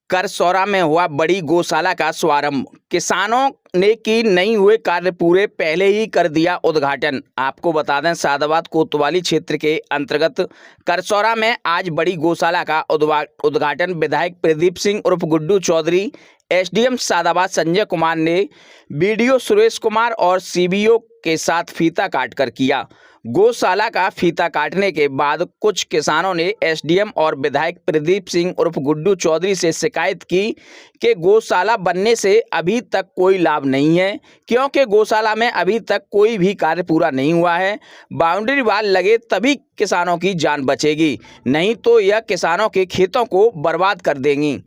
करसौरा में हुआ बड़ी गौशाला का शुभारंभ। किसानों ने की नहीं हुए कार्य पूरे, पहले ही कर दिया उद्घाटन। आपको बता दें, सादाबाद कोतवाली क्षेत्र के अंतर्गत करसौरा में आज बड़ी गौशाला का उद्घाटन विधायक प्रदीप सिंह उर्फ गुड्डू चौधरी, एसडीएम सादाबाद संजय कुमार ने बीडीओ सुरेश कुमार और सीबीओ के साथ फीता काटकर किया। गौशाला का फीता काटने के बाद कुछ किसानों ने एसडीएम और विधायक प्रदीप सिंह उर्फ गुड्डू चौधरी से शिकायत की कि गौशाला बनने से अभी तक कोई लाभ नहीं है, क्योंकि गौशाला में अभी तक कोई भी कार्य पूरा नहीं हुआ है। बाउंड्री वाल लगे तभी किसानों की जान बचेगी, नहीं तो यह किसानों के खेतों को बर्बाद कर देंगी।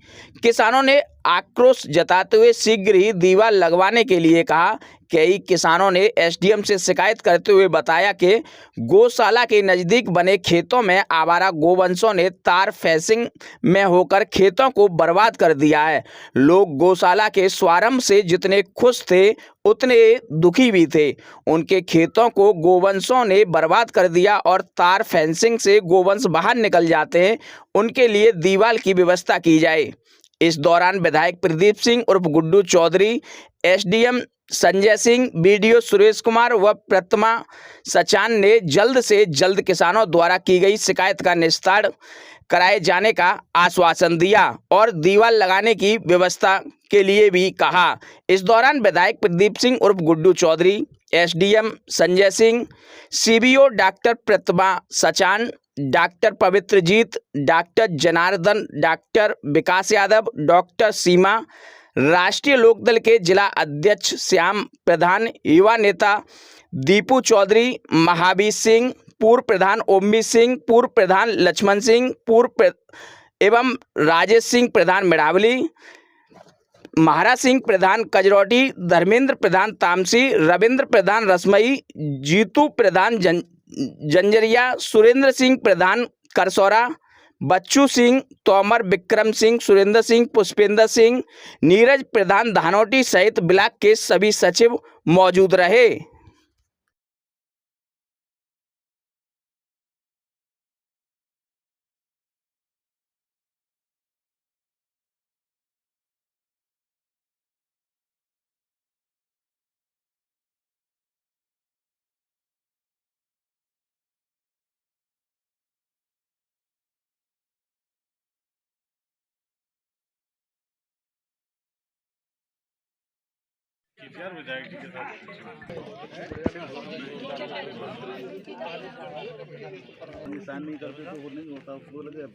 किसानों ने आक्रोश जताते हुए शीघ्र ही दीवार लगवाने के लिए कहा। कई किसानों ने एसडीएम से शिकायत करते हुए बताया कि गौशाला के नज़दीक बने खेतों में आवारा गोवंशों ने तार फेंसिंग में होकर खेतों को बर्बाद कर दिया है। लोग गौशाला के शुभारंभ से जितने खुश थे उतने दुखी भी थे। उनके खेतों को गोवंशों ने बर्बाद कर दिया और तार फेंसिंग से गोवंश बाहर निकल जाते हैं, उनके लिए दीवार की व्यवस्था की जाए। इस दौरान विधायक प्रदीप सिंह उर्फ गुड्डू चौधरी, एसडीएम संजय सिंह, बीडीओ सुरेश कुमार व प्रतिमा सचान ने जल्द से जल्द किसानों द्वारा की गई शिकायत का निस्तारण कराए जाने का आश्वासन दिया और दीवार लगाने की व्यवस्था के लिए भी कहा। इस दौरान विधायक प्रदीप सिंह उर्फ Guddu Chaudhary, SDM Sanjay Singh, CBO doctor Pratima Sachan, doctor Pavitrajit, doctor Janardan, doctor Vikas Yadav, doctor Seema, Rashtriya Lokdal के जिला अध्यक्ष श्याम प्रधान, युवा नेता दीपू चौधरी, महावीर सिंह, पूर्व प्रधान ओमवी सिंह, पूर्व प्रधान लक्ष्मण सिंह, एवं राजेश सिंह प्रधान मेड़ावली, महाराज सिंह प्रधान कजरौटी, धर्मेंद्र प्रधान तामसी, रविंद्र प्रधान रसमई, जीतू प्रधान जंजरिया, सुरेंद्र सिंह प्रधान करसौरा, बच्चू सिंह, तोमर, विक्रम सिंह, सुरेंद्र सिंह, पुष्पेंद्र सिंह, नीरज प्रधान धानोटी सहित ब्लॉक के सभी सचिव मौजूद रहे। विधायक जी के साथ निशान नहीं करते तो वो नहीं होता, उसको लगे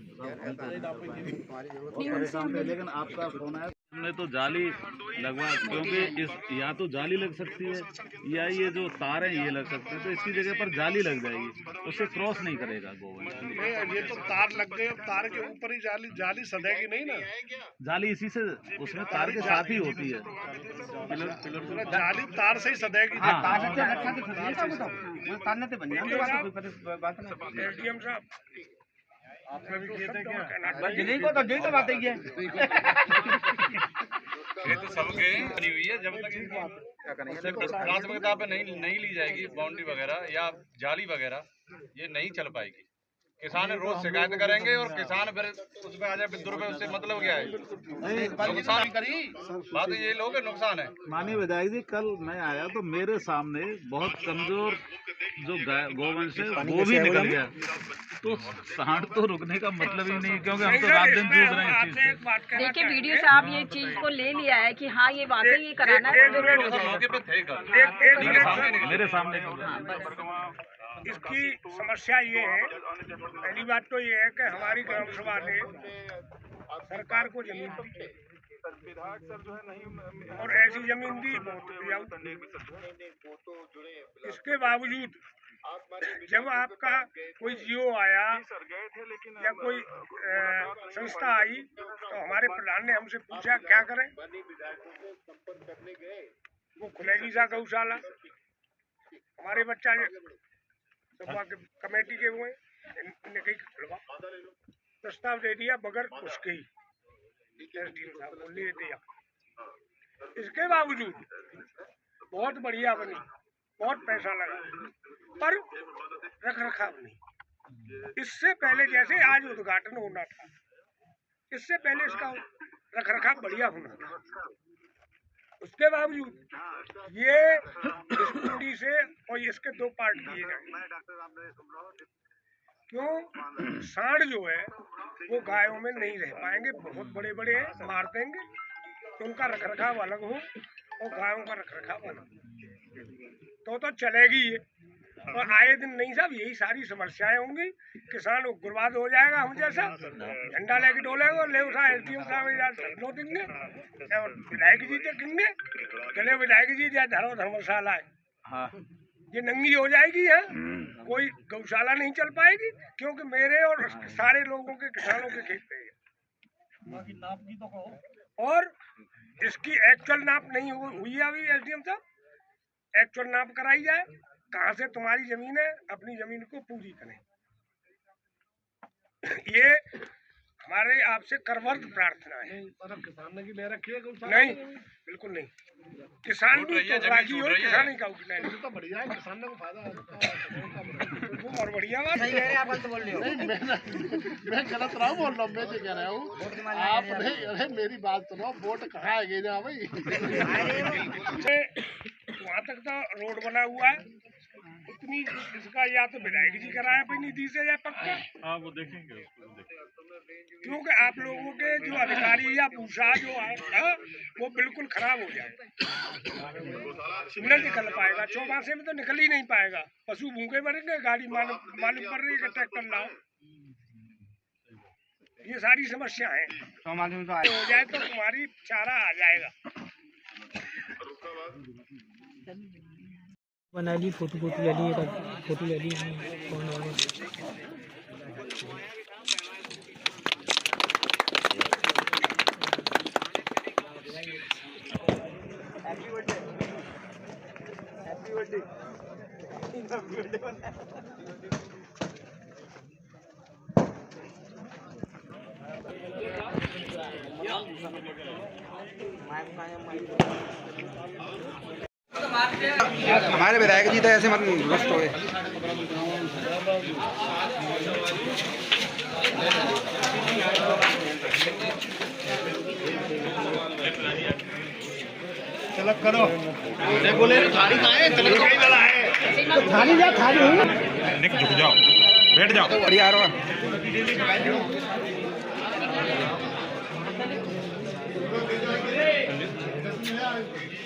परेशान थे। लेकिन आपका फोन आया, हमने तो जाली लगवा, क्योंकि इस या तो जाली लग सकती है या ये जो तार है ये लग सकते हैं, तो इसकी जगह पर जाली लग जाएगी, उससे क्रॉस नहीं करेगा गोवंश। ये तो तार लग गए, तार के ऊपर ही जाली सदेगी नहीं ना। जाली इसी से, उसमें तार के साथ ही होती है। जाली तार से ही सदेगी। एसडीएम साहब आपने भी किए थे क्या? जिले को तो जेल बात है ये तो सबके बनी हुई है। जब तक प्राथमिकता पे नहीं ली जाएगी बाउंड्री वगैरह या जाली वगैरह, ये नहीं चल पाएगी। किसान रोज शिकायत करेंगे और किसान फिर उसमें आ जाए, फिर दुर्ग उससे मतलब क्या है? नुकसान करी बात ये लोग नुकसान है। माननीय विधायक जी, कल मैं आया तो मेरे सामने बहुत कमजोर जो गोवंश है वो भी निकल गया, तो सांड तो रुकने का मतलब ही नहीं, क्योंकि हम तो रात दिन जूझ रहे हैं इस चीज से। देखिए वीडियो साहब ये चीज को ले लिया है कि हाँ ये बातें ये कराना है, मौके पे थे मेरे सामने इसकी समस्या ये है, पहली बात तो ये है कि हमारी ग्राम सभा ने सरकार को जमीन दी और ऐसी जमीन दी इसके बावजूद जब आपका कोई जीओ आया या कोई संस्था आई तो हमारे प्रधान ने हमसे पूछा क्या करें, वो खुलेगी सा गौशाला। हमारे बच्चा कमेटी के हुए इनने कही प्रस्ताव दे दिया बगैर उसके ही, एसडीएम साहब को ले दिया। इसके बावजूद बहुत बढ़िया बनी, बहुत पैसा लगा, पर रख रखाव नहीं। इससे पहले जैसे आज उद्घाटन होना था, इससे पहले इसका रख रखाव बढ़िया होना चाहिए। उसके बावजूद ये इस कुंडी से और इसके दो पार्ट किए जाएंगे। क्यों? सांड जो है वो गायों में नहीं रह पाएंगे, बहुत बड़े बड़े हैं, मार देंगे। तो उनका रख रखाव अलग हो और गायों का रख रखाव अलग तो चलेगी ये। और आए दिन नहीं साहब यही सारी समस्याएं होंगी, किसान उग्रवाद हो जाएगा हम जैसा, झंडा लेके डोलेगा और ले उठा एसडीएम साहब नो देंगे, विधायक जी देखेंगे, चले विधायक जी या धरो धर्मशाला है, ये नंगी हो जाएगी। है कोई गौशाला नहीं चल पाएगी, क्योंकि मेरे और सारे लोगों के किसानों के खेत पे है। और इसकी एक्चुअल नाप नहीं हुई है अभी एसडीएम साहब, एक्चुअल नाप कराई जाए, कहाँ से तुम्हारी जमीन है, अपनी जमीन को पूरी करें। ये हमारे आपसे करवर्द प्रार्थना है। किसान ने की ले रखी है नहीं, बिल्कुल नहीं, किसान भी तो राजी हो, किसान ही का तो बढ़िया है, किसान को फायदा है। और बढ़िया बात सही है, आप गलत बोल रहे हो। मैं गलत रहा बोल रहा हूँ, मैं तो कह रहा हूँ आप नहीं। अरे मेरी बात सुनो, वोट कहाँ है जा भाई। वहाँ तक तो रोड बना हुआ है, उतनी इसका या तो विधायक जी कराया अपनी निधि से या पक्का। हाँ वो देखेंगे, क्योंकि आप लोगों के जो अधिकारी या पूछा जो है वो बिल्कुल खराब हो जाए, नहीं निकल पाएगा, चौमासे में तो निकल ही नहीं पाएगा। पशु भूखे मरेंगे, गाड़ी मालूम पड़ रही है कि ट्रैक्टर लाओ। ये सारी समस्या है, हो जाए तो तुम्हारी चारा आ जाएगा। बना ली, फोटो ले ली, फोटो ले ली। हमारे विधायक जी तो ऐसे मत मस्त हो गए। चलो करो, बोले थाली कहाँ है, थाली जा, थाली निक झुक जाओ, बैठ जाओ। बढ़िया रहो।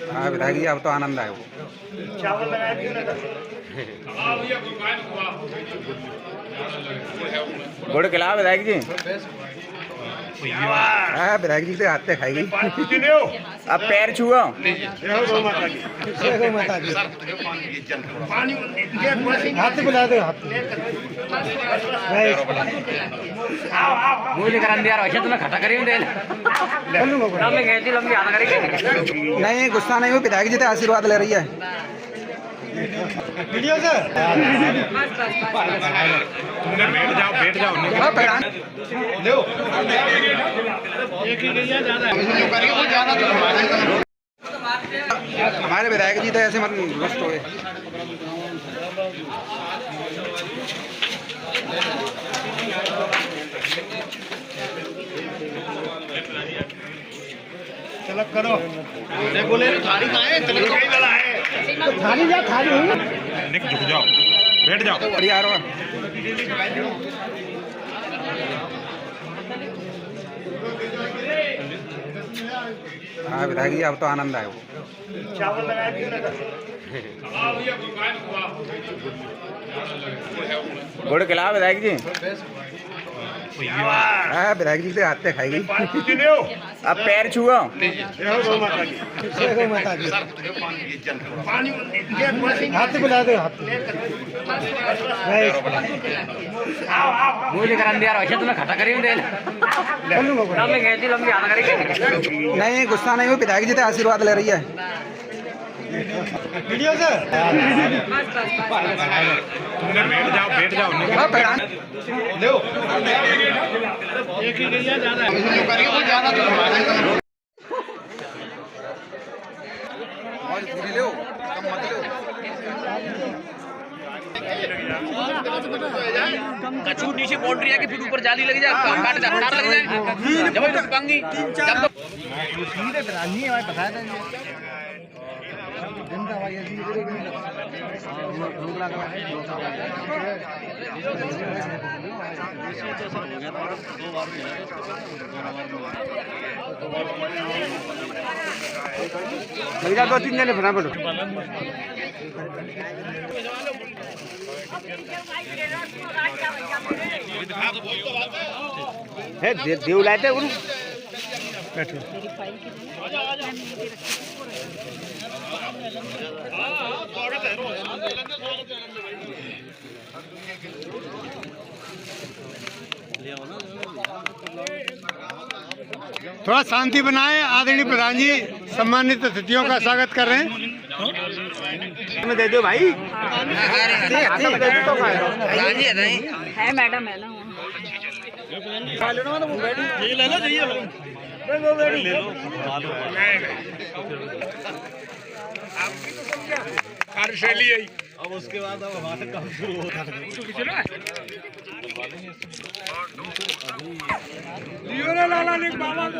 हाँ विधायक जी, अब तो आनंद आए। चावल लगाए गुड़ खिलाओ विधायक जी। हाँ विधायक जी से हाथ से खाएगी। अब पैर छुओ। हाथ से बुला दो, हाथ मुझे करन दिया रहा तुम्हें खटा करी दे लंबी खेती लंबी आधा करी। नहीं गुस्सा नहीं हो, विधायक जी से आशीर्वाद ले रही है। वीडियो से बैठ जाओ। लो एक ही गई है, ज्यादा हमारे विधायक जी तो ऐसे मत मस्त हो गए। चलो करो, बोले थाली कहाँ है, थाली जा, थाली निक झुक जाओ, बैठ जाओ। बढ़िया रहो। हाँ विधायक जी, अब तो आनंद आए। चावल लगाए गुड़ खिलाओ विधायक जी। हाँ विधायक जी से हाथ से खाएगी। अब पैर छुओ। हाथ से बुला दो, हाथ मुझे करन दिया रहा तुम्हें खटा करी दे लंबी खेती लंबी आधा करी। नहीं गुस्सा नहीं हो, विधायक जी से आशीर्वाद ले रही है। वीडियो से बैठ जाओ। लो एक ही गई है, ज्यादा कम मत लो, कम मत लो। छोटी सी बाउंड्री है कि फिर ऊपर जाली लग जाए, काट तार लग जाए, जब रुक पाएंगी जब तक दो तीन जने फटाफट है देव लाते गुरु बैठो थोड़ा शांति बनाए। आदरणीय प्रधान जी सम्मानित अतिथियों का स्वागत कर रहे हैं। दे दो भाई, है मैडम है ना कार्यशैली है। अब उसके बाद अब हमारा काम शुरू होता है। लाला ने बाबा को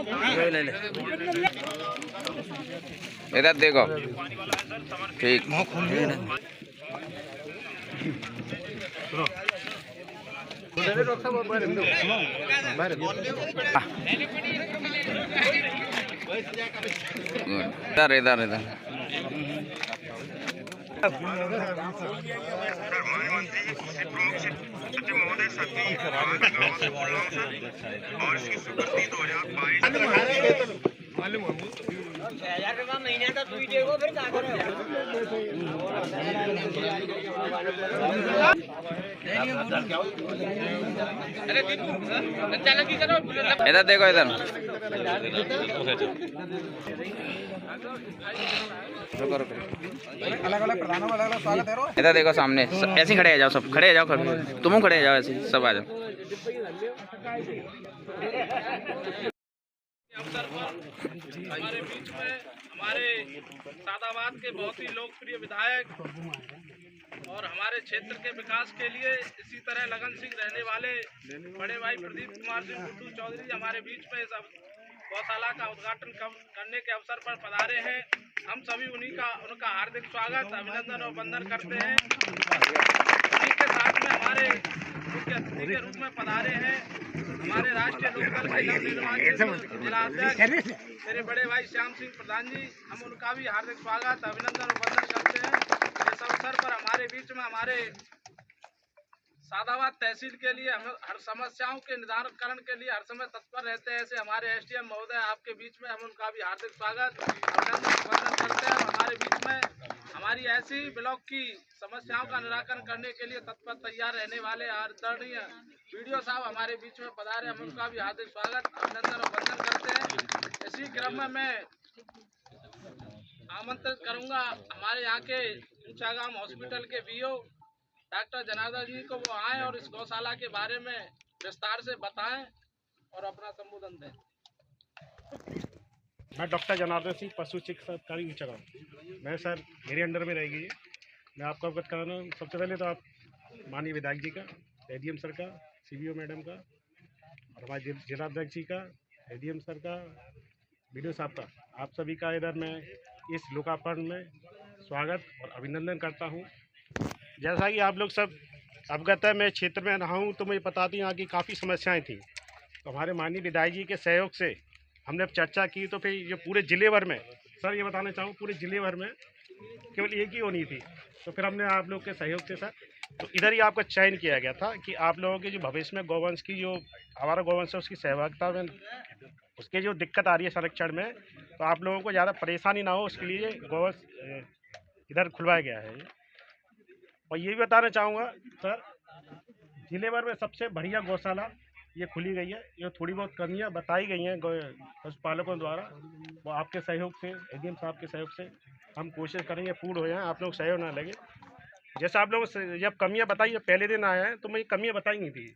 इधर देखो ठीक इधर इधर इधर इधर देखो इधर रुको रुको अलग अलग प्रधानों का अलग अलग स्वागत है। इधर देखो सामने ऐसे ही खड़े आ जाओ, सब खड़े आ जाओ, तुम खड़े आ जाओ, ऐसे ही सब आ जाओ। हमारे बीच में हमारे सादाबाद के बहुत ही लोकप्रिय विधायक और हमारे क्षेत्र के विकास के लिए इसी तरह लगन सिंह रहने वाले बड़े भाई प्रदीप कुमार सिंह गुड्डू चौधरी हमारे बीच में इस गौशाला का उद्घाटन करने के अवसर पर पधारे हैं। हम सभी उनका हार्दिक स्वागत, अभिनंदन और वंदन करते हैं। उन्हीं के साथ में हमारे मुख्य अतिथि के रूप में पधारे हैं हमारे राष्ट्रीय लोकदल के नवनिर्वाचित जिलाध्यक्ष मेरे बड़े भाई श्याम सिंह प्रधान जी। हम उनका भी हार्दिक स्वागत, अभिनंदन और वंदन करते हैं। इस अवसर पर हमारे बीच में हमारे सादाबाद तहसील के लिए हम हर समस्याओं के निराकरण के लिए हर समय तत्पर रहते हैं, ऐसे हमारे एसडीएम महोदय आपके बीच में, हम उनका भी हार्दिक स्वागत, अभिनंदन वंदन करते हैं। हमारे बीच में हमारी ऐसी ब्लॉक की समस्याओं का निराकरण करने के लिए तत्पर तैयार रहने वाले आदरणीय वीडियो साहब हमारे बीच में पधारे, हम उनका भी हार्दिक स्वागत, अभिनंदन और वंदन करते हैं। इसी क्रम में मैं आमंत्रित करूंगा हमारे यहाँ के ऊंचागाम हॉस्पिटल के बीओ डॉक्टर जनार्दन जी को, वो आएँ और इस गौशाला के बारे में विस्तार से बताएं और अपना संबोधन दें। मैं डॉक्टर जनार्दन सिंह, पशु चिकित्सा अधिकारी ऊंचागाम। मैं सर मेरे अंडर में रहेगी ये। मैं आपको अवगत कराना हूँ। सबसे पहले तो आप माननीय विधायक जी का, एडीएम सर का, सीबीओ मैडम का और हमारे जिलाध्यक्ष जी का, एडीएम सर का, वीडियो साहब का, आप सभी का इधर मैं इस लोकार्पण में स्वागत और अभिनंदन करता हूँ। जैसा कि आप लोग सब अवगत है, मैं क्षेत्र में रहा हूँ तो मुझे पता थी यहाँ की काफ़ी समस्याएं थी। तो हमारे माननीय विधायक जी के सहयोग से हमने अब चर्चा की, तो फिर ये पूरे ज़िले भर में, सर ये बताना चाहूँ, पूरे ज़िले भर में केवल एक ही होनी थी। तो फिर हमने आप लोग के सहयोग से सर तो इधर ही आपका चयन किया गया था कि आप लोगों के जो भविष्य में गौवंश की जो हमारा गौवंश है उसकी सहभागिता में उसके जो दिक्कत आ रही है संरक्षण में, तो आप लोगों को ज़्यादा परेशानी ना हो उसके लिए गौवंश इधर खुलवाया गया है। और ये भी बताना चाहूँगा सर, जिले भर में सबसे बढ़िया गौशाला ये खुली गई है। ये थोड़ी बहुत कमियाँ बताई गई हैं पशुपालकों द्वारा, वो आपके सहयोग से, एडीएम साहब के सहयोग से हम कोशिश करेंगे पूर्ण हो जाए, आप लोग सहयोग ना लगे। जैसे आप लोग जब कमियाँ बताई, पहले दिन आए हैं तो मुझे कमियाँ बताई नहीं थी,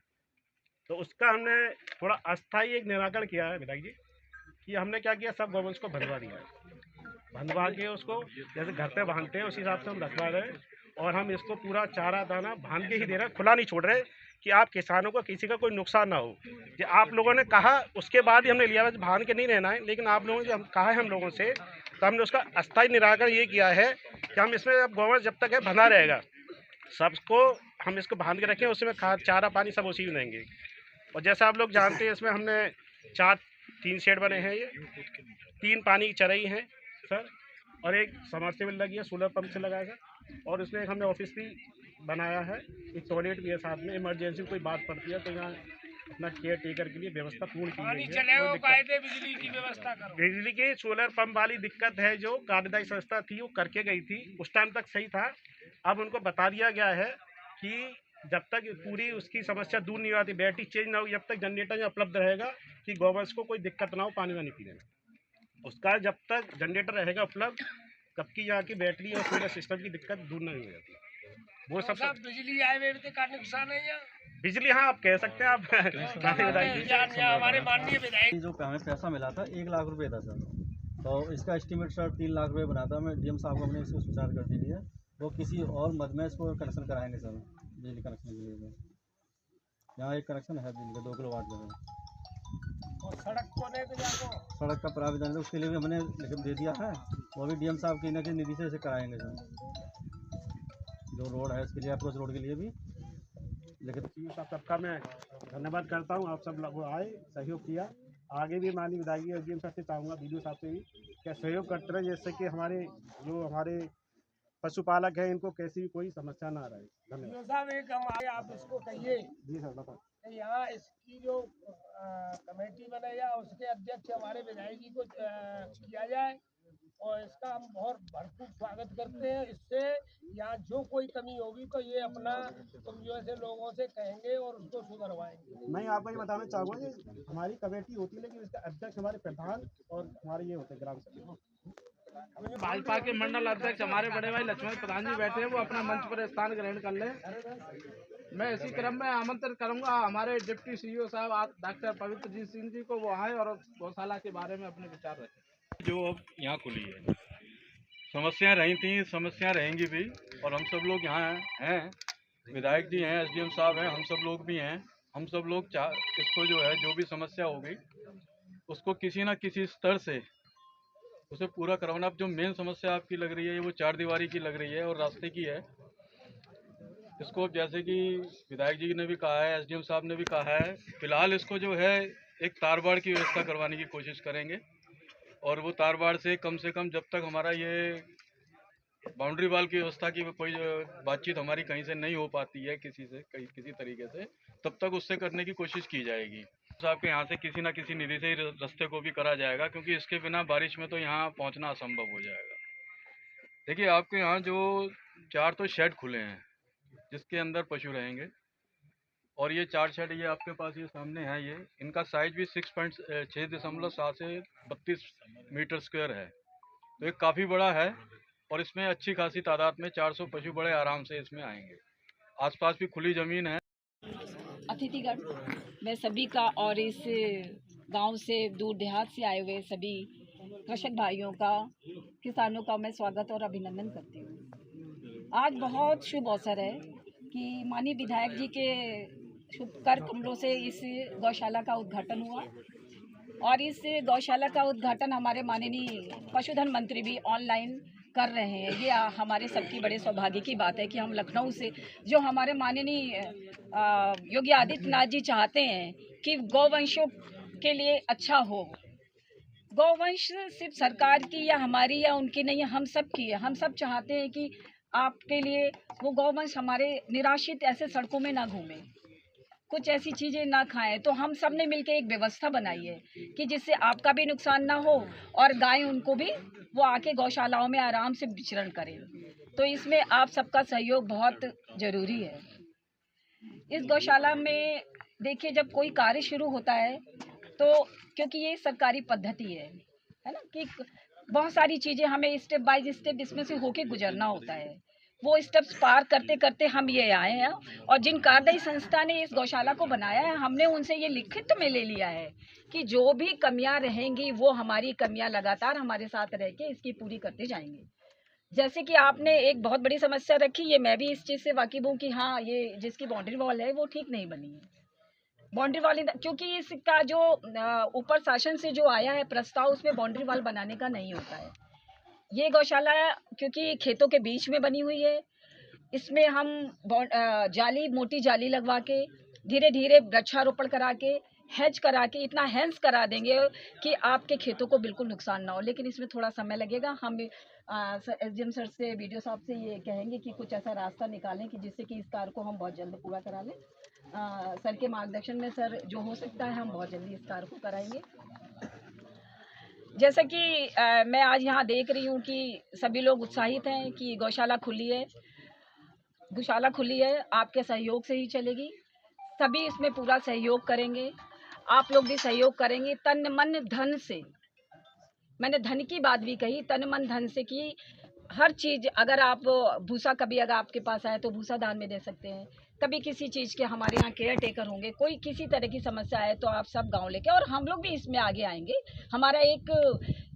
तो उसका हमने थोड़ा अस्थायी एक निराकरण किया है विधायक जी कि हमने क्या किया, सब गौवंश को बंधवा दिया है। बंधवा के उसको जैसे घर पे बांधते हैं उसी हिसाब से हम रखवा रहे हैं। और हम इसको पूरा चारा दाना बांध के ही दे रहे हैं, खुला नहीं छोड़ रहे कि आप किसानों को किसी का कोई नुकसान ना हो। जो आप लोगों ने कहा उसके बाद ही हमने लिया, बस भान के नहीं रहना है, लेकिन आप लोगों ने जो कहा है हम लोगों से, तो हमने उसका अस्थायी निराकरण ये किया है कि हम इसमें अब गवर्नमेंट जब तक है बना रहेगा, सबको हम इसको बांध के रखें, उसमें खाद चारा पानी सब उसी में देंगे। और जैसा आप लोग जानते हैं इसमें हमने 3 शेड बने हैं, ये 3 पानी की चरई हैं सर, और एक समरसेबल लगी है, सोलर पंप से लगाएगा, और उसमें हमने ऑफिस भी बनाया है, एक टॉयलेट भी है साथ में, इमरजेंसी कोई बात पड़ती है तो यहाँ अपना केयर टेकर के लिए व्यवस्था पूर्ण की गई है। बिजली की व्यवस्था करो। बिजली के सोलर पंप वाली दिक्कत है, जो कार्यदायी संस्था थी वो करके गई थी, उस टाइम तक सही था। अब उनको बता दिया गया है कि जब तक पूरी उसकी समस्या दूर नहीं आती, बैटरी चेंज ना हो, जब तक जनरेटर में उपलब्ध रहेगा कि गवर्नमेंट्स को कोई दिक्कत ना हो पानी वानी पीने में, उसका जब तक जनरेटर रहेगा उपलब्ध, तब की यहाँ की बैटरी और सोलर सिस्टम की दिक्कत दूर नहीं हो जाती। वो सब बिजली आए हुए का नुकसान है या बिजली, हाँ आप कह सकते हैं, आप हमारे माननीय विधायक जो हमें पैसा मिला था 1 लाख रुपए था सर, तो इसका एस्टीमेट सर 3 लाख रुपए बना था। मैं डीएम साहब को हमने इसको विचार कर दी है, वो किसी और मद में इसको कनेक्शन कराएंगे सर, बिजली कनेक्शन के लिए। यहाँ एक कनेक्शन है बिजली का 2 किलोवाट का है। सड़क को नहीं तो सड़क का प्रावधान है, उसके लिए भी हमने लिख दे दिया है, वो भी डीएम साहब की नकली निधि से इसे कराएंगे सर। जो रोड है इसके लिए, अप्रोच रोड के लिए भी लेकिन सबका मैं धन्यवाद करता हूँ। आप सब लोग आए, सहयोग किया, आगे भी माननीय विधायक एसडीएम साहब से चाहूँगा, बीडीओ साहब से भी क्या सहयोग करते रहे, जैसे कि हमारे पशुपालक हैं इनको कैसी भी कोई समस्या ना रहे। धन्यवाद साहब। एक हम आए, आप इसको कहिए जी सर, बताओ। यहाँ इसकी जो कमेटी बने या उसके अध्यक्ष हमारे विधायक जी को किया जाए, और इसका हम बहुत भरपूर स्वागत करते हैं। इससे यहाँ जो कोई कमी होगी तो ये अपना तुम जो ऐसे लोगों से कहेंगे और उसको सुधरवाएंगे। मैं आपको ये बताना चाहूँगा कि हमारी कमेटी होती है, लेकिन इसका अध्यक्ष हमारे प्रधान और हमारे ये होते हैं ग्राम सभा। भाजपा के मंडल अध्यक्ष हमारे बड़े भाई लक्ष्मण प्रधान जी बैठे हैं, वो अपना मंच पर स्थान ग्रहण कर लें। मैं इसी क्रम में आमंत्रित करूंगा हमारे डिप्टी सीईओ साहब डॉक्टर पवित्रजीत सिंह जी को, वो आए और गौशाला के बारे में अपने विचार रखें। जो अब यहाँ खुली है, समस्याएं रही थी, समस्याएं रहेंगी भी, और हम सब लोग यहाँ हैं, विधायक जी हैं, एसडीएम साहब हैं, हम सब लोग भी हैं। हम सब लोग इसको जो है, जो भी समस्या होगी उसको किसी ना किसी स्तर से उसे पूरा करवाना। अब जो मेन समस्या आपकी लग रही है वो 4 दीवारी की लग रही है और रास्ते की है। इसको जैसे कि विधायक जी ने भी कहा है, एसडीएम साहब ने भी कहा है, फिलहाल इसको जो है एक तारबाड़ की व्यवस्था करवाने की कोशिश करेंगे, और वो तारबाड़ से कम जब तक हमारा ये बाउंड्री वाल की व्यवस्था की कोई बातचीत हमारी कहीं से नहीं हो पाती है किसी तरीके से, तब तक उससे करने की कोशिश की जाएगी। साहब के यहाँ से किसी न किसी निधि से रास्ते को भी करा जाएगा, क्योंकि इसके बिना बारिश में तो यहाँ पहुँचना असंभव हो जाएगा। देखिए, आपके यहाँ जो 4 तो शेड खुले हैं जिसके अंदर पशु रहेंगे, और ये 4 शेड ये आपके पास ये सामने है, ये इनका साइज भी 6.7 से 32 मीटर स्क्वायर है, तो ये काफ़ी बड़ा है, और इसमें अच्छी खासी तादाद में 400 पशु बड़े आराम से इसमें आएंगे। आसपास भी खुली ज़मीन है। अतिथिगण मैं सभी का और इस गांव से दूर देहात से आए हुए सभी कृषक भाइयों का, किसानों का मैं स्वागत और अभिनंदन करती हूँ। आज बहुत शुभ अवसर है कि माननीय विधायक जी के शुभ कर कमलों से इस गौशाला का उद्घाटन हुआ, और इस गौशाला का उद्घाटन हमारे माननीय पशुधन मंत्री भी ऑनलाइन कर रहे हैं। ये हमारे सबकी बड़े सौभाग्य की बात है कि हम लखनऊ से, जो हमारे माननीय योगी आदित्यनाथ जी चाहते हैं कि गौवंशों के लिए अच्छा हो। गौवंश सिर्फ सरकार की या हमारी या उनकी नहीं है, हम सब की है। हम सब चाहते हैं कि आपके लिए वो गौवंश हमारे निराश्रित ऐसे सड़कों में ना घूमें, कुछ ऐसी चीज़ें ना खाएं। तो हम सब ने मिलकर एक व्यवस्था बनाई है कि जिससे आपका भी नुकसान ना हो और गाय उनको भी वो आके गौशालाओं में आराम से विचरण करें। तो इसमें आप सबका सहयोग बहुत ज़रूरी है। इस गौशाला में देखिए, जब कोई कार्य शुरू होता है तो क्योंकि ये सरकारी पद्धति है ना, कि बहुत सारी चीज़ें हमें स्टेप बाय स्टेप इसमें से होके गुजरना होता है। वो स्टेप्स पार करते करते हम ये आए हैं, और जिन कार्यदायी संस्था ने इस गौशाला को बनाया है, हमने उनसे ये लिखित में ले लिया है कि जो भी कमियां रहेंगी वो हमारी कमियां लगातार हमारे साथ रह के इसकी पूरी करते जाएंगे। जैसे कि आपने एक बहुत बड़ी समस्या रखी, ये मैं भी इस चीज़ से वाकिफ हूँ कि हाँ, ये जिसकी बाउंड्री वॉल है वो ठीक नहीं बनी है। बाउंड्री वॉल क्योंकि इसका जो ऊपर शासन से जो आया है प्रस्ताव, उसमें बाउंड्री वॉल बनाने का नहीं होता है। ये गौशाला क्योंकि खेतों के बीच में बनी हुई है, इसमें हम जाली, मोटी जाली लगवा के धीरे धीरे वृक्षारोपण करा के हैज करा के इतना हैंस करा देंगे कि आपके खेतों को बिल्कुल नुकसान ना हो। लेकिन इसमें थोड़ा समय लगेगा। हम एसडीएम सर से, वीडियो साहब से ये कहेंगे कि कुछ ऐसा रास्ता निकालें कि जिससे कि इस कार्य को हम बहुत जल्द पूरा करा लें। सर के मार्गदर्शन में सर जो हो सकता है हम बहुत जल्दी इस कार्य को कराएंगे। जैसा कि मैं आज यहाँ देख रही हूँ कि सभी लोग उत्साहित हैं कि गौशाला खुली है। गौशाला खुली है, आपके सहयोग से ही चलेगी। सभी इसमें पूरा सहयोग करेंगे, आप लोग भी सहयोग करेंगे तन मन धन से। मैंने धन की बात भी कही, तन मन धन से, कि हर चीज़, अगर आप भूसा कभी अगर आपके पास आए तो भूसा दान में दे सकते हैं। कभी किसी चीज़ के हमारे यहाँ केयर टेकर होंगे, कोई किसी तरह की समस्या आए तो आप सब गांव लेके, और हम लोग भी इसमें आगे आएंगे। हमारा एक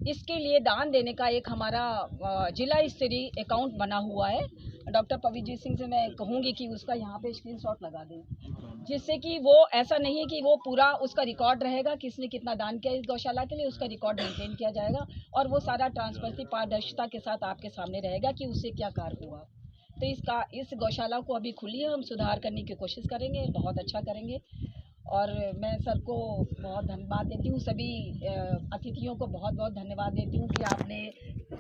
इसके लिए दान देने का एक हमारा जिला स्तरीय अकाउंट बना हुआ है। डॉक्टर पविजीत सिंह से मैं कहूँगी कि उसका यहाँ पे स्क्रीनशॉट लगा दें, जिससे कि वो ऐसा नहीं है कि वो पूरा उसका रिकॉर्ड रहेगा, किसने कितना दान किया इस गौशाला के लिए, उसका रिकॉर्ड मेंटेन किया जाएगा और वो सारा ट्रांसपेरेंसी, पारदर्शिता के साथ आपके सामने रहेगा कि उससे क्या कार्य हुआ। तो इस गौशाला को अभी खुली है, हम सुधार करने की कोशिश करेंगे, बहुत अच्छा करेंगे। और मैं सर को बहुत धन्यवाद देती हूँ, सभी अतिथियों को बहुत बहुत धन्यवाद देती हूँ कि आपने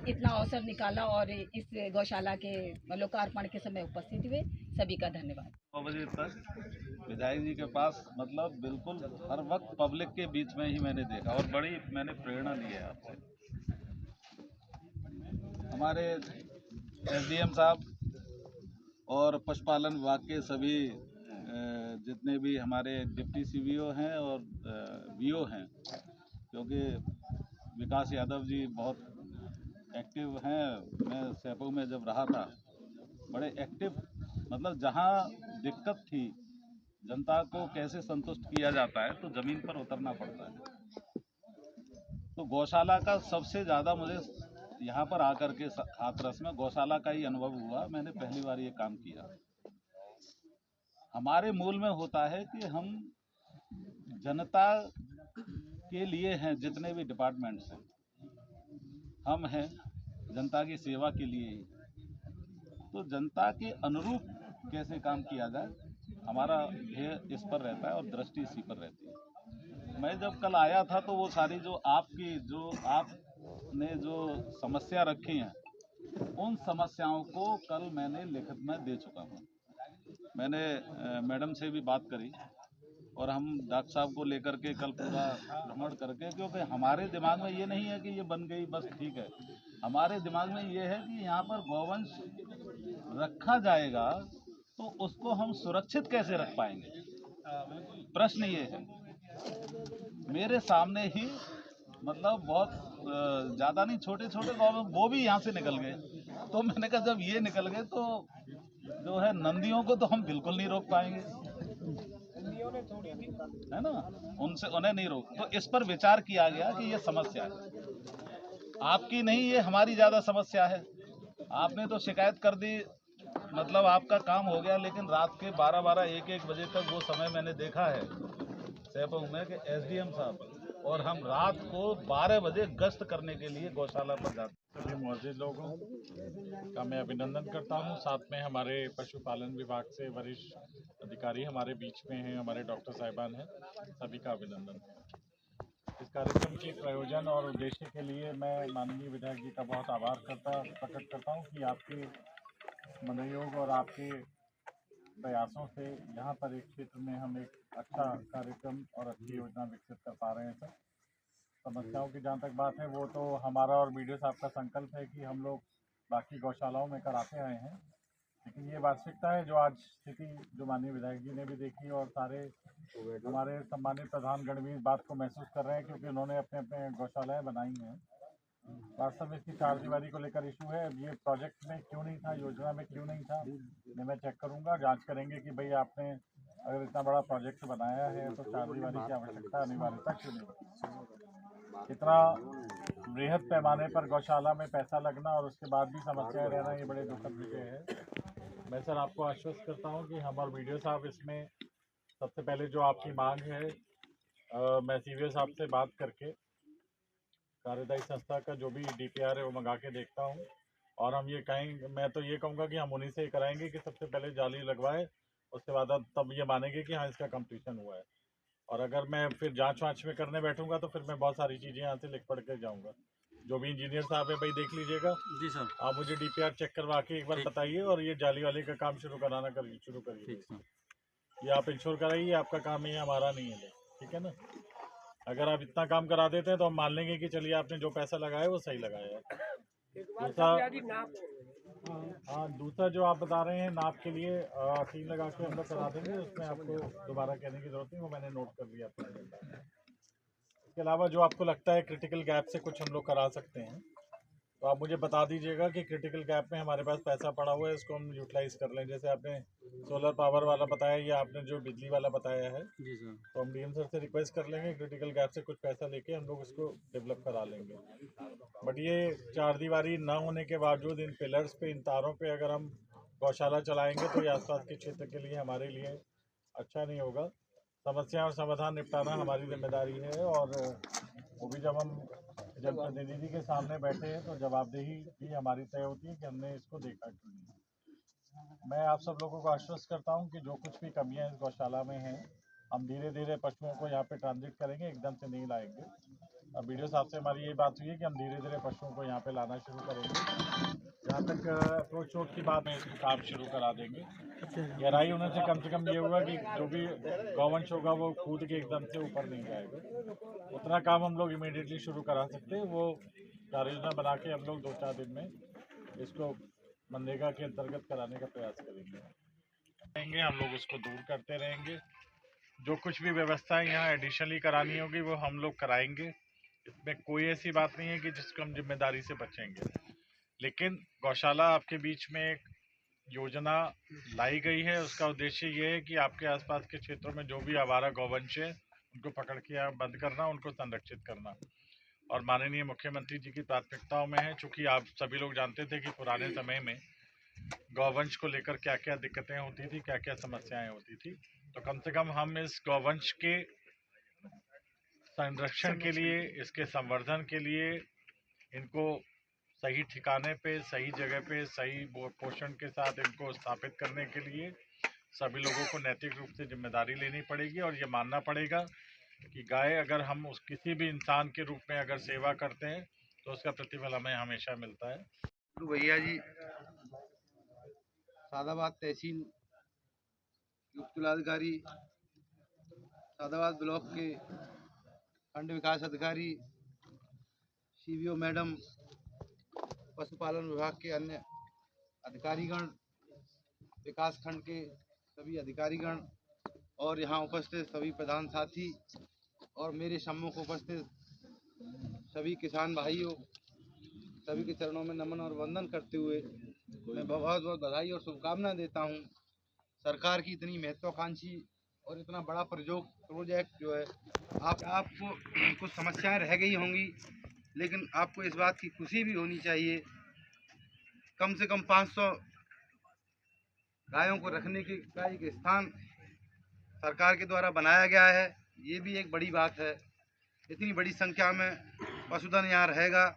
इतना अवसर निकाला और इस गौशाला के लोकार्पण के समय उपस्थित हुए। सभी का धन्यवाद। 9 बजे तक विधायक जी के पास, मतलब बिल्कुल हर वक्त पब्लिक के बीच में ही मैंने देखा और बड़ी मैंने प्रेरणा ली है आपसे। हमारे एसडीएम साहब और पशुपालन विभाग के सभी जितने भी हमारे डिप्टी सीवीओ हैं और वीओ हैं, क्योंकि विकास यादव जी बहुत एक्टिव हैं। मैं सैपो में जब रहा था, बड़े एक्टिव, मतलब जहाँ दिक्कत थी, जनता को कैसे संतुष्ट किया जाता है, तो ज़मीन पर उतरना पड़ता है। तो गौशाला का सबसे ज़्यादा मुझे यहाँ पर आकर के हाथरस में गौशाला का ही अनुभव हुआ। मैंने पहली बार ये काम किया। हमारे मूल में होता है कि हम जनता के लिए हैं, जितने भी डिपार्टमेंट्स हैं हम हैं जनता की सेवा के लिए ही। तो जनता के अनुरूप कैसे काम किया जाए, हमारा ध्येय इस पर रहता है और दृष्टि इसी पर रहती है। मैं जब कल आया था तो वो सारी जो आपने जो समस्या रखी हैं, उन समस्याओं को कल मैंने लिखित में दे चुका हूँ। मैंने मैडम से भी बात करी और हम डॉक्टर साहब को लेकर के कल पूरा भ्रमण करके, क्योंकि हमारे दिमाग में ये नहीं है कि ये बन गई बस ठीक है। हमारे दिमाग में ये है कि यहाँ पर गौवंश रखा जाएगा तो उसको हम सुरक्षित कैसे रख पाएंगे, प्रश्न ये है। मेरे सामने ही मतलब बहुत ज़्यादा नहीं, छोटे छोटे गौवंश वो भी यहाँ से निकल गए। तो मैंने कहा जब ये निकल गए तो जो है नंदियों को तो हम बिल्कुल नहीं रोक पाएंगे, है ना, उन्हें नहीं रोक। तो इस पर विचार किया गया कि ये समस्या है, आपकी नहीं, ये हमारी ज़्यादा समस्या है। आपने तो शिकायत कर दी, मतलब आपका काम हो गया, लेकिन रात के 12-12, 1-1 बजे तक वो समय मैंने देखा है सैपो में कि एसडीएम साहब और हम रात को 12 बजे गश्त करने के लिए गौशाला पर जाते। सभी मौजूद लोगों का मैं अभिनंदन करता हूं। साथ में हमारे पशुपालन विभाग से वरिष्ठ अधिकारी हमारे बीच में हैं, हमारे डॉक्टर साहिबान हैं, सभी का अभिनंदन। इस कार्यक्रम के प्रयोजन और उद्देश्य के लिए मैं माननीय विधायक जी का बहुत आभार प्रकट करता हूं कि आपके मनोयोग और आपके प्रयासों से यहाँ पर एक क्षेत्र में हम एक अच्छा कार्यक्रम और अच्छी योजना विकसित कर पा रहे हैं। सर, समस्याओं की जहाँ तक बात है, वो तो हमारा और वीडियो साहब का संकल्प है कि हम लोग बाकी गौशालाओं में कराते आए हैं, लेकिन ये वास्तविकता है जो आज स्थिति जो माननीय विधायक जी ने भी देखी और सारे हमारे सम्मानित प्रधानगण भी इस बात को महसूस कर रहे हैं, क्योंकि उन्होंने अपने अपने गौशालाएँ बनाई हैं। वास्तव में इसकी चारदीवारी को लेकर इशू है। अब ये प्रोजेक्ट में क्यों नहीं था, योजना में क्यों नहीं था, मैं चेक करूँगा, जाँच करेंगे कि भाई आपने अगर इतना बड़ा प्रोजेक्ट बनाया है तो चारदीवारी की आवश्यकता, अनिवार्यता क्यों नहीं। इतना बृहद पैमाने पर गौशाला में पैसा लगना और उसके बाद भी समस्याएं रहना ये बड़े दुखद विषय है। मैं सर आपको आश्वस्त करता हूं कि हम और वीडियो साहब इसमें सबसे पहले जो आपकी मांग है मैं सीवीओ साहब से बात करके कार्यदायी संस्था का जो भी DPR है वो मंगा के देखता हूँ और हम ये कहेंगे, मैं तो ये कहूँगा कि हम उन्हीं से कराएंगे कि सबसे पहले जाली लगवाए, उसके बाद तब ये मानेंगे कि हाँ इसका कंप्लीशन हुआ है। और अगर मैं फिर जांच वाँच में करने बैठूंगा तो फिर मैं बहुत सारी चीज़ें यहाँ से लिख पढ़ कर जाऊँगा। जो भी इंजीनियर साहब है भाई देख लीजिएगा जी सर, आप मुझे DPR चेक करवा के एक बार बताइए और ये जाली वाले का काम शुरू करिए। ये आप इंश्योर कराइए, आपका काम है, हमारा नहीं है, ठीक है ना। अगर आप इतना काम करा देते हैं तो हम मान लेंगे कि चलिए आपने जो पैसा लगाया वो सही लगाया है। हाँ, दूसरा जो आप बता रहे हैं नाप के लिए टीम लगा के हम लोग करा देंगे, उसमें आपको दोबारा कहने की जरूरत नहीं, वो मैंने नोट कर लिया अपने एजेंडा। इसके अलावा जो आपको लगता है क्रिटिकल गैप से कुछ हम लोग करा सकते हैं तो आप मुझे बता दीजिएगा कि क्रिटिकल गैप में हमारे पास पैसा पड़ा हुआ है, इसको हम यूटिलाइज कर लें। जैसे आपने सोलर पावर वाला बताया या आपने जो बिजली वाला बताया है जी सर, तो हम DM सर से रिक्वेस्ट कर लेंगे, क्रिटिकल गैप से कुछ पैसा लेके हम लोग इसको डेवलप करा लेंगे। बट ये चार दीवारी न होने के बावजूद इन पिलर्स पे, इन तारों पे अगर हम गौशाला चलाएंगे तो ये आसपास के क्षेत्र के लिए, हमारे लिए अच्छा नहीं होगा। समस्या और समाधान निपटाना हमारी जिम्मेदारी है और वो भी जब हम जनप्रतिनिधि के सामने बैठे हैं तो जवाबदेही भी हमारी तय होती है कि हमने इसको देखा क्यों नहीं। मैं आप सब लोगों को आश्वस्त करता हूं कि जो कुछ भी कमियां इस गौशाला में हैं हम धीरे धीरे पशुओं को यहाँ पे ट्रांजिट करेंगे, एकदम से नहीं लाएंगे। अब वीडियो साहब से हमारी ये बात हुई है कि हम धीरे धीरे पशुओं को यहाँ पे लाना शुरू करेंगे। जहाँ तक अप्रोच रोड की बात है, इसको काम शुरू करा देंगे। गहराई होने से कम ये होगा कि जो भी गौवंश होगा वो कूद के एकदम से ऊपर नहीं जाएगा। उतना काम हम लोग इमीडिएटली शुरू करा सकते हैं। वो कार्य योजना बना के हम लोग 2-4 दिन में इसको मनरेगा के अंतर्गत कराने का प्रयास करेंगे। हम लोग उसको दूर करते रहेंगे। जो कुछ भी व्यवस्थाएं यहाँ एडिशनली करानी होगी वो हम लोग कराएंगे। इसमें कोई ऐसी बात नहीं है कि जिसको हम जिम्मेदारी से बचेंगे। लेकिन गौशाला आपके बीच में एक योजना लाई गई है, उसका उद्देश्य ये है कि आपके आसपास के क्षेत्रों में जो भी आवारा गौवंश है उनको पकड़ के बंद करना, उनको संरक्षित करना। और माननीय मुख्यमंत्री जी की प्राथमिकताओं में है। चूँकि आप सभी लोग जानते थे कि पुराने समय में गौवंश को लेकर क्या क्या दिक्कतें होती थी, क्या क्या समस्याएं होती थी, तो कम से कम हम इस गौवंश के संरक्षण के लिए, इसके संवर्धन के लिए, इनको सही ठिकाने पे, सही जगह पे, सही पोषण के साथ इनको स्थापित करने के लिए सभी लोगों को नैतिक रूप से जिम्मेदारी लेनी पड़ेगी और ये मानना पड़ेगा कि गाय अगर हम उस किसी भी इंसान के रूप में अगर सेवा करते हैं तो उसका प्रतिफल हमें हमेशा मिलता है। तो भैया जी, सादाबाद तहसील उपजिलाधिकारी, सादाबाद ब्लॉक के खंड विकास अधिकारी, CBO मैडम, पशुपालन विभाग के अन्य अधिकारीगण, विकास खंड के सभी अधिकारीगण और यहाँ उपस्थित सभी प्रधान साथी और मेरे सम्मुख उपस्थित सभी किसान भाइयों, सभी के चरणों में नमन और वंदन करते हुए मैं बहुत बहुत बधाई और शुभकामना देता हूँ। सरकार की इतनी महत्वाकांक्षी और इतना बड़ा प्रोजेक्ट जो है, आपको कुछ समस्याएं रह गई होंगी, लेकिन आपको इस बात की खुशी भी होनी चाहिए। कम से कम 500 गायों को रखने का एक स्थान सरकार के द्वारा बनाया गया है, ये भी एक बड़ी बात है। इतनी बड़ी संख्या में पशुधन यहाँ रहेगा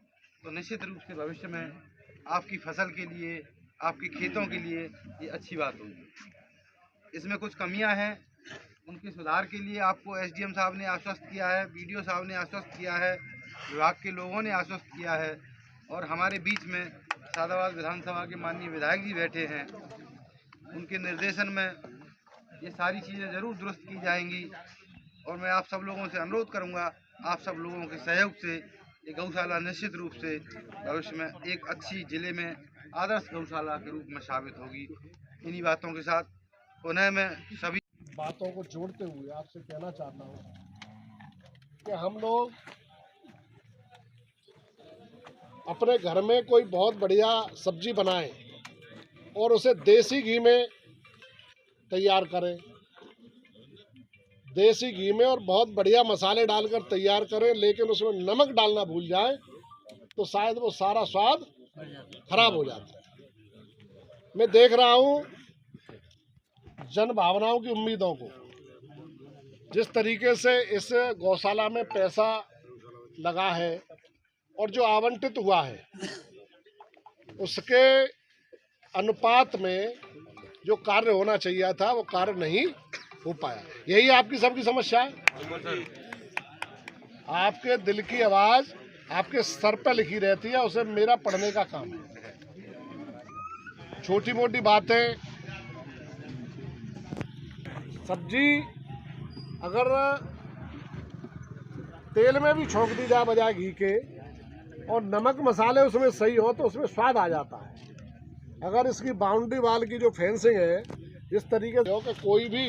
तो निश्चित रूप से भविष्य में आपकी फसल के लिए, आपके खेतों के लिए ये अच्छी बात होगी। इसमें कुछ कमियां हैं, उनके सुधार के लिए आपको SDM साहब ने आश्वस्त किया है, BDO साहब ने आश्वस्त किया है, विभाग के लोगों ने आश्वस्त किया है और हमारे बीच में सादाबाद विधानसभा के माननीय विधायक जी बैठे हैं। उनके निर्देशन में ये सारी चीज़ें ज़रूर दुरुस्त की जाएंगी और मैं आप सब लोगों से अनुरोध करूंगा, आप सब लोगों के सहयोग से ये गौशाला निश्चित रूप से भविष्य में एक अच्छी जिले में आदर्श गौशाला के रूप में साबित होगी। इन्हीं बातों के साथ पुनः मैं सभी बातों को जोड़ते हुए आपसे कहना चाहता हूँ कि हम लोग अपने घर में कोई बहुत बढ़िया सब्जी बनाएं और उसे देसी घी में तैयार करें, देसी घी में और बहुत बढ़िया मसाले डालकर तैयार करें, लेकिन उसमें नमक डालना भूल जाएं तो शायद वो सारा स्वाद खराब हो जाता है। मैं देख रहा हूँ जन भावनाओं की उम्मीदों को, जिस तरीके से इस गौशाला में पैसा लगा है और जो आवंटित हुआ है उसके अनुपात में जो कार्य होना चाहिए था वो कार्य नहीं हो पाया। यही आपकी सबकी समस्या है। आपके दिल की आवाज आपके सर पर लिखी रहती है, उसे मेरा पढ़ने का काम है। छोटी मोटी बातें, सब्जी अगर तेल में भी छोंक दी जाए बजाय घी के और नमक मसाले उसमें सही हो तो उसमें स्वाद आ जाता है। अगर इसकी बाउंड्री वाल की जो फेंसिंग है इस तरीके से हो कि कोई भी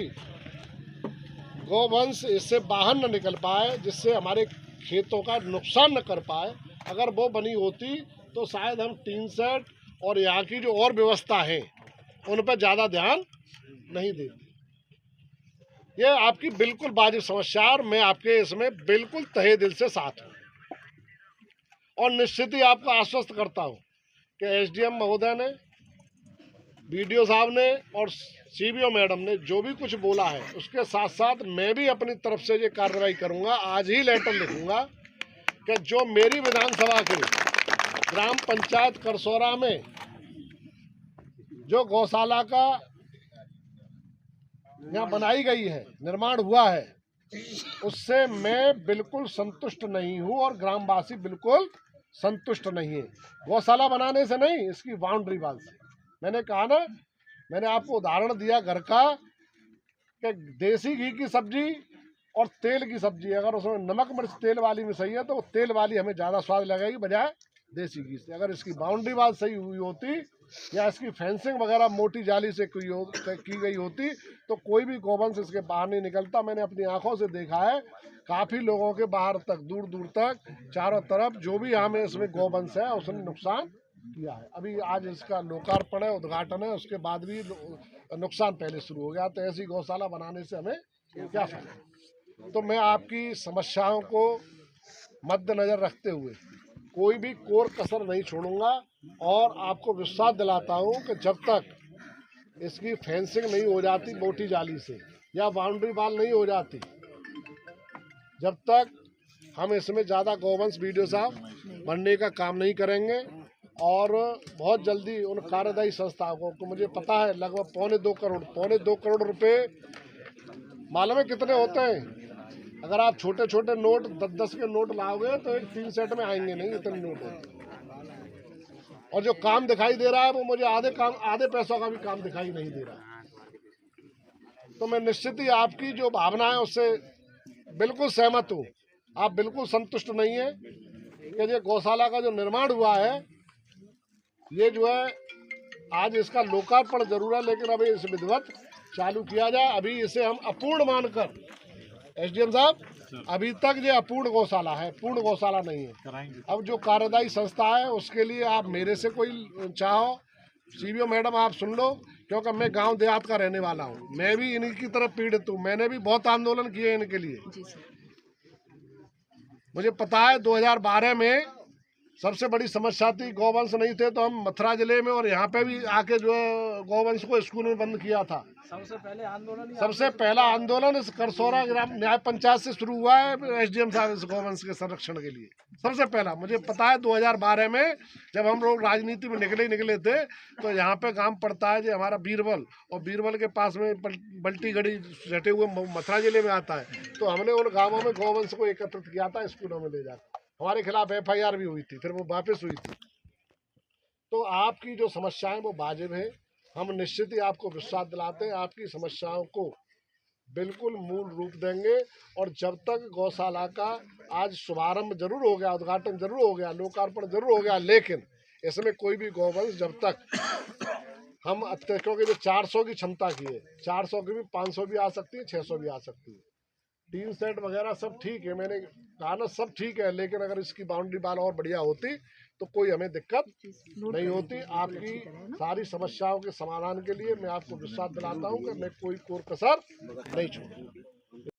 गौवंश इससे बाहर न निकल पाए, जिससे हमारे खेतों का नुकसान न कर पाए, अगर वो बनी होती तो शायद हम टीन सेट और यहाँ की जो और व्यवस्था है उन पर ज़्यादा ध्यान नहीं देते। ये आपकी बिल्कुल वाजिब समस्या और मैं आपके इसमें बिल्कुल तहे दिल से साथ हूँ और निश्चित ही आपको आश्वस्त करता हूँ कि एसडीएम महोदय ने, बीडीओ साहब ने और सीबीओ मैडम ने जो भी कुछ बोला है उसके साथ साथ मैं भी अपनी तरफ से ये कार्रवाई करूँगा। आज ही लेटर लिखूँगा कि जो मेरी विधानसभा के ग्राम पंचायत करसोरा में जो गौशाला का यहाँ बनाई गई है, निर्माण हुआ है, उससे मैं बिल्कुल संतुष्ट नहीं हूँ और ग्रामवासी बिल्कुल संतुष्ट नहीं है। गौशाला बनाने से नहीं, इसकी बाउंड्री वाल से। मैंने कहा ना, मैंने आपको उदाहरण दिया घर का कि देसी घी की सब्जी और तेल की सब्जी, अगर उसमें नमक मिर्च तेल वाली में सही है तो तेल वाली हमें ज़्यादा स्वाद लगेगी बजाय देसी घी से। अगर इसकी बाउंड्री वाल सही हुई होती या इसकी फेंसिंग वगैरह मोटी जाली से की गई होती तो कोई भी गौवंश इसके बाहर नहीं निकलता। मैंने अपनी आंखों से देखा है, काफ़ी लोगों के बाहर तक, दूर दूर तक, चारों तरफ जो भी यहाँ में इसमें गौवंश है उसने नुकसान किया है। अभी आज इसका लोकार्पण है, उद्घाटन है, उसके बाद भी नुकसान पहले शुरू हो गया। तो ऐसी गौशाला बनाने से हमें क्या फायदा। तो मैं आपकी समस्याओं को मद्देनजर रखते हुए कोई भी कोर कसर नहीं छोड़ूंगा और आपको विश्वास दिलाता हूं कि जब तक इसकी फेंसिंग नहीं हो जाती मोटी जाली से या बाउंड्री वाल नहीं हो जाती, जब तक हम इसमें ज़्यादा गौवंश बीडीओ साहब बनने का काम नहीं करेंगे। और बहुत जल्दी उन कार्यदायी संस्थाओं को, मुझे पता है लगभग पौने दो करोड़ रुपए मालूम है कितने होते हैं। अगर आप छोटे छोटे नोट 10-10 के नोट लाओगे तो एक 3 सेट में आएंगे नहीं, इतने नोट होते। और जो काम दिखाई दे रहा है वो मुझे आधे पैसों का भी काम दिखाई नहीं दे रहा। तो मैं निश्चित ही आपकी जो भावना है उससे बिल्कुल सहमत हूँ। आप बिल्कुल संतुष्ट नहीं है कि ये गौशाला का जो निर्माण हुआ है, ये जो है आज इसका लोकार्पण जरूर है, लेकिन अभी इस विधिवत चालू किया जाए। अभी इसे हम अपूर्ण मानकर, एसडीएम साहब, अभी तक ये अपूर्ण गौशाला है, पूर्ण गौशाला नहीं है। अब जो कार्यदायी संस्था है उसके लिए आप मेरे से कोई चाहो, सीबीओ मैडम आप सुन लो, क्योंकि मैं गांव देहात का रहने वाला हूं, मैं भी इन्हीं की तरफ पीड़ित हूं। मैंने भी बहुत आंदोलन किए इनके लिए। मुझे पता है 2012 में सबसे बड़ी समस्या थी, गौवंश नहीं थे, तो हम मथुरा जिले में और यहाँ पे भी आके जो है गौवंश को स्कूल में बंद किया था। सबसे पहला आंदोलन इस करसोरा ग्राम न्याय पंचायत से शुरू हुआ है एसडीएम साहब इस गौवंश के संरक्षण के लिए। सबसे पहला मुझे पता है 2012 में जब हम लोग राजनीति में निकले थे तो यहाँ पे गांव पड़ता है जो हमारा बीरबल, और बीरबल के पास में बल्टी गढ़ी सटे हुए मथुरा जिले में आता है। तो हमने उन गाँवों में गौवंश को एकत्रित किया था, स्कूलों में ले जाकर हमारे खिलाफ FIR भी हुई थी, फिर वो वापस हुई थी। तो आपकी जो समस्याएं वो वाजिब है, हम निश्चित ही आपको विश्वास दिलाते हैं आपकी समस्याओं को बिल्कुल मूल रूप देंगे। और जब तक गौशाला का आज शुभारंभ जरूर हो गया, उद्घाटन जरूर हो गया, लोकार्पण जरूर हो गया, लेकिन इसमें कोई भी गौवंश जब तक हम, क्योंकि जो 400 की क्षमता की है, 400 की भी 500 भी आ सकती है, 600 भी आ सकती है। 3 सेट वगैरह सब ठीक है, मैंने कहा ना सब ठीक है, लेकिन अगर इसकी बाउंड्री वाल और बढ़िया होती तो कोई हमें दिक्कत नहीं होती। आपकी सारी समस्याओं के समाधान के लिए मैं आपको विश्वास दिलाता हूं कि मैं कोई कोर कसर नहीं छोड़ूंगा।